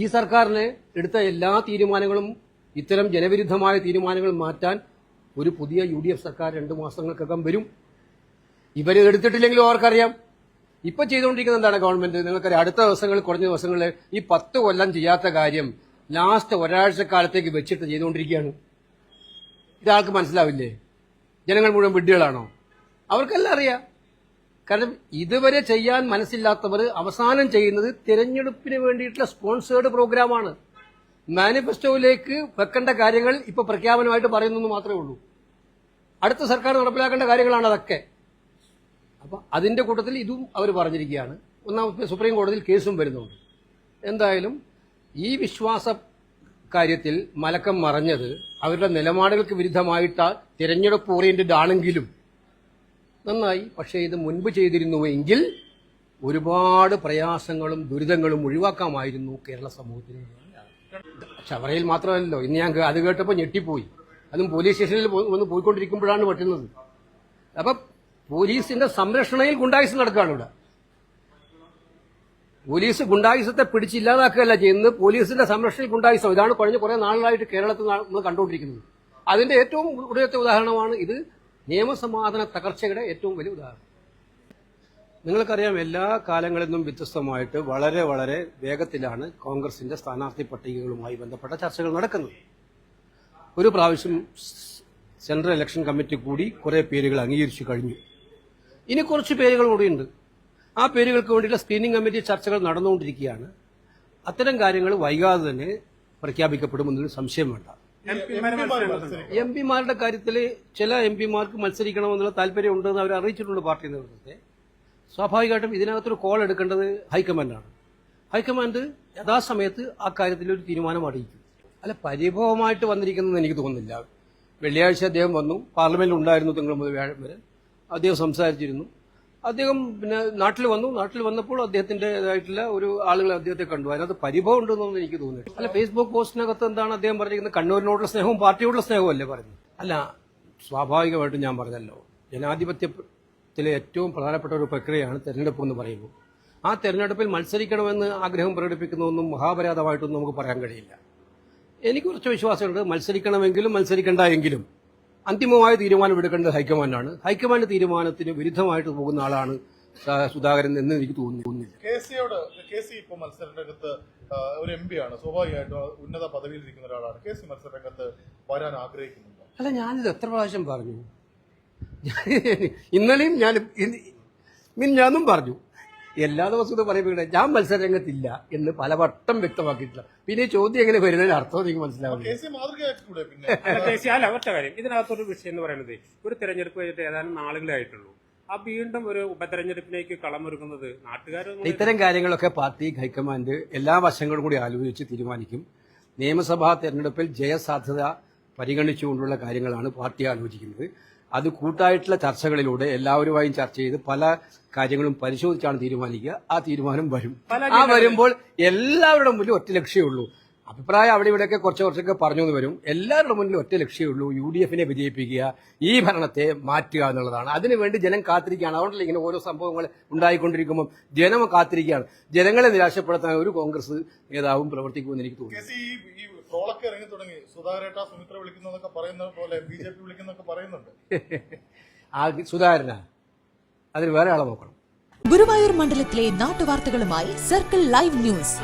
ഈ സർക്കാരിന് എടുത്ത എല്ലാ തീരുമാനങ്ങളും ഇത്തരം ജനവിരുദ്ധമായ തീരുമാനങ്ങൾ മാറ്റാൻ ഒരു പുതിയ UDF സർക്കാർ 2 മാസങ്ങൾക്കകം വരും. ഇവർ എടുത്തിട്ടില്ലെങ്കിലും അവർക്കറിയാം. ഇപ്പൊ ചെയ്തുകൊണ്ടിരിക്കുന്നത് എന്താണ് ഗവൺമെന്റ്? നിങ്ങൾക്കറിയാം, അടുത്ത ദിവസങ്ങളിൽ, കുറഞ്ഞ ദിവസങ്ങളിൽ ഈ 10 കൊല്ലം ചെയ്യാത്ത കാര്യം ലാസ്റ്റ് ഒരാഴ്ചക്കാലത്തേക്ക് വെച്ചിട്ട് ചെയ്തുകൊണ്ടിരിക്കുകയാണ്. ഇതാൾക്ക് മനസ്സിലാവില്ലേ? ജനങ്ങൾ മുഴുവൻ വിഡ്ഢികളാണോ? അവർക്കെല്ലാം അറിയാം. കാരണം ഇതുവരെ ചെയ്യാൻ മനസ്സില്ലാത്തവർ അവസാനം ചെയ്യുന്നത് തിരഞ്ഞെടുപ്പിന് വേണ്ടിയിട്ടുള്ള സ്പോൺസേർഡ് പ്രോഗ്രാമാണ്. മാനിഫെസ്റ്റോയിലേക്ക് വെക്കേണ്ട കാര്യങ്ങൾ ഇപ്പൊ പ്രഖ്യാപനമായിട്ട് പറയുന്നു മാത്രമേ ഉള്ളൂ. അടുത്ത സർക്കാർ നടപ്പിലാക്കേണ്ട കാര്യങ്ങളാണ് അതൊക്കെ. അപ്പൊ അതിന്റെ കൂട്ടത്തിൽ ഇതും അവർ പറഞ്ഞിരിക്കുകയാണ്. ഒന്നാമത്തെ സുപ്രീം കോടതിയിൽ കേസും വരുന്നുണ്ട്. എന്തായാലും ഈ വിശ്വാസ കാര്യത്തിൽ മലക്കം മറഞ്ഞത് അവരുടെ നിലപാടുകൾക്ക് വിരുദ്ധമായിട്ട് തിരഞ്ഞെടുപ്പ് ഓറിയന്റഡ് ആണെങ്കിലും നന്നായി. പക്ഷേ ഇത് മുൻപ് ചെയ്തിരുന്നുവെങ്കിൽ ഒരുപാട് പ്രയാസങ്ങളും ദുരിതങ്ങളും ഒഴിവാക്കാമായിരുന്നു കേരള സമൂഹത്തിന്. ചവറയിൽ മാത്രമല്ലല്ലോ, ഇന്ന് ഞാൻ അത് കേട്ടപ്പോൾ ഞെട്ടിപ്പോയി. അതും പോലീസ് സ്റ്റേഷനിൽ വന്ന് പോയിക്കൊണ്ടിരിക്കുമ്പോഴാണ് പറ്റുന്നത്. അപ്പൊ പോലീസിന്റെ സംരക്ഷണയിൽ ഗുണ്ടായുസം നടക്കുകയാണ് ഇവിടെ. പോലീസ് ഗുണ്ടായുസത്തെ പിടിച്ചില്ലാതാക്കുകയല്ല ചെയ്യുന്നത്, പോലീസിന്റെ സംരക്ഷണയിൽ ഗുണ്ടായുസം. ഇതാണ് കഴിഞ്ഞ കുറെ നാളുകളായിട്ട് കേരളത്തിൽ നമ്മൾ കണ്ടുകൊണ്ടിരിക്കുന്നത്. അതിന്റെ ഏറ്റവും ഒടുവിലത്തെ ഉദാഹരണമാണ് ഇത്. നിയമസമാധാന തകർച്ചയുടെ ഏറ്റവും വലിയ ഉദാഹരണം. നിങ്ങൾക്കറിയാം, എല്ലാ കാലങ്ങളിൽ നിന്നും വ്യത്യസ്തമായിട്ട് വളരെ വളരെ വേഗത്തിലാണ് കോൺഗ്രസിന്റെ സ്ഥാനാർത്ഥി പട്ടികകളുമായി ബന്ധപ്പെട്ട ചർച്ചകൾ നടക്കുന്നത്. ഒരു പ്രാവശ്യം സെൻട്രൽ ഇലക്ഷൻ കമ്മിറ്റി കൂടി കുറെ പേരുകൾ അംഗീകരിച്ചു കഴിഞ്ഞു. ഇനി കുറച്ച് പേരുകൾ കൂടിയുണ്ട്. ആ പേരുകൾക്ക് വേണ്ടിയുള്ള സ്ക്രീനിംഗ് കമ്മിറ്റി ചർച്ചകൾ നടന്നുകൊണ്ടിരിക്കുകയാണ്. അത്തരം കാര്യങ്ങൾ വൈകാതെ തന്നെ പ്രഖ്യാപിക്കപ്പെടുമെന്നൊരു സംശയം വേണ്ട. എംപിമാരുടെ കാര്യത്തിൽ ചില എംപിമാർക്ക് മത്സരിക്കണമെന്നുള്ള താല്പര്യം ഉണ്ടെന്ന് അവർ അറിയിച്ചിട്ടുണ്ട് പാർട്ടി നേതൃത്വത്തെ. സ്വാഭാവികമായിട്ടും ഇതിനകത്തൊരു കോൾ എടുക്കേണ്ടത് ഹൈക്കമാൻഡാണ്. ഹൈക്കമാൻഡ് യഥാസമയത്ത് ആ കാര്യത്തിൽ ഒരു തീരുമാനം അറിയിക്കും. അല്ല, പരിഭവമായിട്ട് വന്നിരിക്കുന്നതെന്ന് എനിക്ക് തോന്നുന്നില്ല. വെള്ളിയാഴ്ച അദ്ദേഹം വന്നു, പാർലമെന്റിൽ ഉണ്ടായിരുന്നു തിങ്കൾ മുതൽ വ്യാഴം വരെ. അദ്ദേഹം സംസാരിച്ചിരുന്നു. അദ്ദേഹം പിന്നെ നാട്ടിൽ വന്നു. നാട്ടിൽ വന്നപ്പോൾ അദ്ദേഹത്തിൻ്റെതായിട്ടുള്ള ഒരു ആളുകൾ അദ്ദേഹത്തെ കണ്ടു. അതിനകത്ത് പരിഭവം ഉണ്ടെന്നൊന്നും എനിക്ക് തോന്നുന്നു. അല്ല, ഫേസ്ബുക്ക് പോസ്റ്റിനകത്ത് എന്താണ് അദ്ദേഹം പറഞ്ഞിരിക്കുന്നത്? കണ്ണൂരിനോടുള്ള സ്നേഹവും പാർട്ടിയോടുള്ള സ്നേഹവും അല്ലേ പറയുന്നത്? അല്ല, സ്വാഭാവികമായിട്ടും ഞാൻ പറഞ്ഞല്ലോ, ജനാധിപത്യത്തിലെ ഏറ്റവും പ്രധാനപ്പെട്ട ഒരു പ്രക്രിയയാണ് തെരഞ്ഞെടുപ്പ് എന്ന് പറയുമ്പോൾ. ആ തെരഞ്ഞെടുപ്പിൽ മത്സരിക്കണമെന്ന് ആഗ്രഹം പ്രകടിപ്പിക്കുന്നതൊന്നും മഹാപരാധമായിട്ടൊന്നും നമുക്ക് പറയാൻ കഴിയില്ല. എനിക്ക് കുറച്ച് വിശ്വാസമുണ്ട്. മത്സരിക്കണമെങ്കിലും മത്സരിക്കേണ്ട എങ്കിലും അന്തിമമായ തീരുമാനം എടുക്കേണ്ടത് ഹൈക്കമാൻഡാണ്. ഹൈക്കമാൻഡ് തീരുമാനത്തിന് വിരുദ്ധമായിട്ട് പോകുന്ന ആളാണ് സുധാകരൻ എന്ന് എനിക്ക് തോന്നുന്നില്ല. കെ.സി. ഇപ്പോൾ മത്സരരംഗത്ത് ഒരു MP ആണ്, സ്വാഭാവികമായിട്ടും ഉന്നത പദവിയിലിരിക്കുന്ന ഒരാളാണ്. കെ.സി. മത്സരരംഗത്ത് വരാൻ ആഗ്രഹിക്കുന്നുണ്ടോ? അല്ല, ഞാനിത് എത്ര പ്രാവശ്യം പറഞ്ഞു. ഇന്നലെയും ഞാനും പറഞ്ഞു. എല്ലാ ദിവസവും ഇത് പറയുമ്പോൾ ഞാൻ മത്സരരംഗത്തില്ല എന്ന് പലവട്ടം വ്യക്തമാക്കിയിട്ടില്ല. പിന്നെ ചോദ്യം എങ്ങനെ വരുന്നതിന് അർത്ഥം എനിക്ക് മനസ്സിലാവില്ല. ഒറ്റ കാര്യം, ഇതിനകത്തൊരു വിഷയം എന്ന് പറയുന്നത്, ഒരു തെരഞ്ഞെടുപ്പ് കഴിഞ്ഞിട്ട് ഏതാനും നാളുകളേ ആയിട്ടുള്ളൂ. ആ വീണ്ടും ഒരു ഉപതെരഞ്ഞെടുപ്പിലേക്ക് കളമൊരുക്കുന്നത് നാട്ടുകാർ. ഇത്തരം കാര്യങ്ങളൊക്കെ പാർട്ടി ഹൈക്കമാൻഡ് എല്ലാ വശങ്ങളും കൂടി ആലോചിച്ച് തീരുമാനിക്കും. നിയമസഭാ തെരഞ്ഞെടുപ്പിൽ ജയസാധ്യത പരിഗണിച്ചുകൊണ്ടുള്ള കാര്യങ്ങളാണ് പാർട്ടി ആലോചിക്കുന്നത്. അത് കൂട്ടായിട്ടുള്ള ചർച്ചകളിലൂടെ എല്ലാവരുമായും ചർച്ച ചെയ്ത് പല കാര്യങ്ങളും പരിശോധിച്ചാണ് തീരുമാനിക്കുക. ആ തീരുമാനം വരും. ആ വരുമ്പോൾ എല്ലാവരുടെ മുന്നിൽ ഒറ്റ ലക്ഷ്യമേ ഉള്ളൂ. അഭിപ്രായം അവിടെ ഇവിടെയൊക്കെ കുറച്ചൊക്കെ പറഞ്ഞു വരും. എല്ലാവരുടെ മുന്നിൽ ഒറ്റ ലക്ഷ്യമേ ഉള്ളൂ: UDF-നെ വിജയിപ്പിക്കുക, ഈ ഭരണത്തെ മാറ്റുക എന്നുള്ളതാണ്. അതിനുവേണ്ടി ജനം കാത്തിരിക്കുകയാണ്. അതുകൊണ്ടല്ല ഇങ്ങനെ ഓരോ സംഭവങ്ങൾ ഉണ്ടായിക്കൊണ്ടിരിക്കുമ്പോൾ ജനം കാത്തിരിക്കുകയാണ്. ജനങ്ങളെ നിരാശപ്പെടുത്താൻ ഒരു കോൺഗ്രസ് നേതാവും പ്രവർത്തിക്കുമെന്ന് എനിക്ക് തോന്നുന്നു. ട്രോളൊക്കെ ഇറങ്ങി തുടങ്ങി. സുധാകരേട്ട സുമിത്ര വിളിക്കുന്നതൊക്കെ പറയുന്ന പോലെ BJP വിളിക്കുന്നൊക്കെ പറയുന്നുണ്ട്. ആ സുധാകരനാ? അതിന് വേറെ ആളെ നോക്കണം. ഗുരുവായൂർ മണ്ഡലത്തിലെ നാട്ടുവാർത്തകളുമായി സർക്കിൾ ലൈവ് ന്യൂസ്.